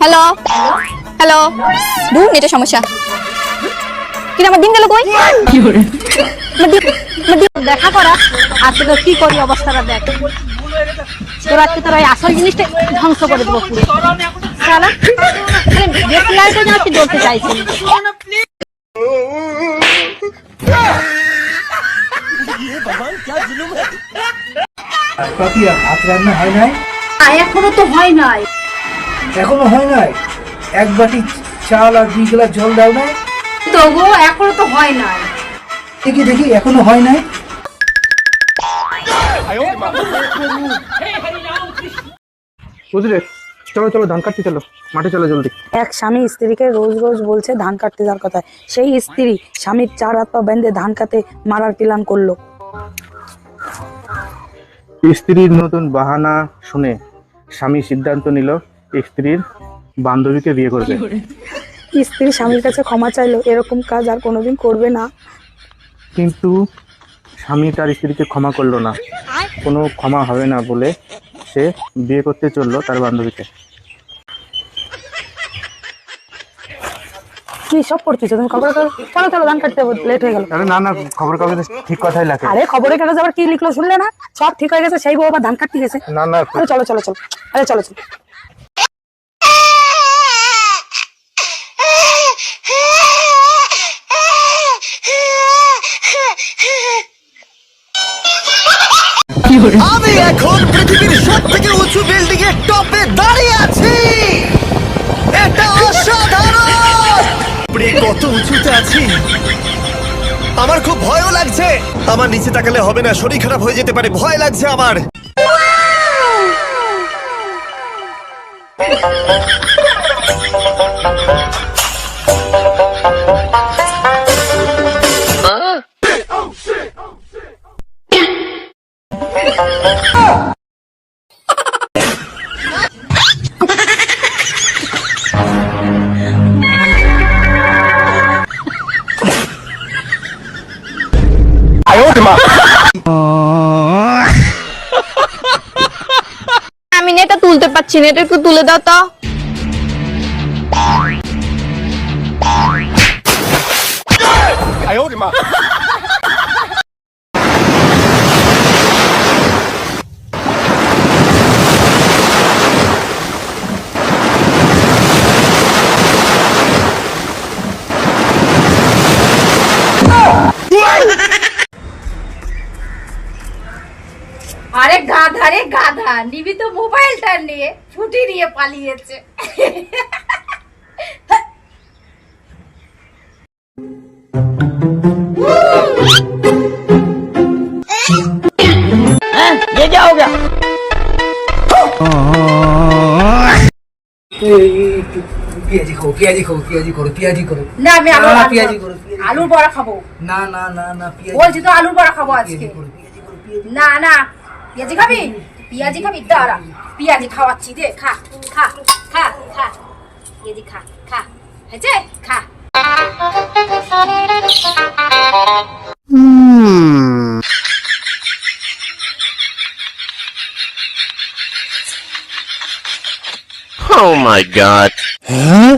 Hello hello দূর নেটের সমস্যা কিন্তু আমার দিন গেল কই দেখা করা আর তোদের কি করি অবস্থাটা দেখ তোর আজকে তোর ওই আসল জিনিসটা ধ্বংস করে দেবো পুরো সালা দেখলাই তো না কি বলতে চাইছি এখনো তো হয় নাই এখনো হয় নাই এক বাটি চাল আর 2 গ্লাস জল দাও না তবুও এখনো তো হয় নাই দেখি দেখি এখনো হয় নাই বুঝলে চলো চলো ধান কাটতে চলো মাঠে চলো জলদি। এক স্বামী স্ত্রীকে রোজ রোজ বলছে ধান কাটতে যাওয়ার কথা, সেই স্ত্রী স্বামীর 4 হাত পা বেঁধে ধান কাটে মারার প্ল্যান করলো। স্ত্রীর নতুন বাহানা শুনে স্বামী সিদ্ধান্ত নিল স্ত্রীর বান্ধবীকে বিয়ে করবে। স্ত্রী স্বামীর কাছে ক্ষমা চাইলো, এরকম কাজ আর কোনোদিন করবে না। কিন্তু স্বামী তার স্ত্রীকে ক্ষমা করলো না, কোনো ক্ষমা হবে না বলে সে বিয়ে করতে চললো তার বান্ধবীকে। কি সব করছিস তুমি? খবর চলো চলো ধান কাটতে লেট হয়ে গেল। আরে না না, খবর কাগজে ঠিক কথাই লেখে। আরে খবরের কাগজ আবার কি লিখলো শুনলে না? সব ঠিক হয়ে গেছে, সেই বউ আবার ধান কাটতে গেছে। না না, আরে চলো চলো চলো, আরে চলো চলো। আমি এখন পৃথিবীর সবথেকে উঁচু বিল্ডিং এর টপে দাঁড়িয়ে আছি। এটা অসাধারণ। কত উঁচুতে আছি, আমার খুব ভয়ও লাগছে। আমার নিচে তাকালে হবে না, শরীর খারাপ হয়ে যেতে পারে, ভয় লাগছে আমার। আমি নেটটা তুলতে পারছি না, এটা একটু তুলে দাও তো। আরে গাধা রে গাধা, নিবি তো মোবাইলটা নিয়ে ছুটি নিয়ে পালিয়েছে। ये क्या हो गया? পেঁয়াজি খাও, পেঁয়াজি খাও, পেঁয়াজি করো, পেঁয়াজি করো। না আমি পেঁয়াজি করো, আলুর বড়া খাবো। না না না না, বলছি তো আলুর বড়া খাবো আজকে। পেঁয়াজি করো, পেঁয়াজি। না না, পেঁয়াজি খাবি? পেঁয়াজি খাবি? দাঁড়া, পেঁয়াজি খাওয়াচ্ছি, দে খা খা খা খা, পেঁয়াজি খা খা, হয়েছে খা। Oh my god. Huh?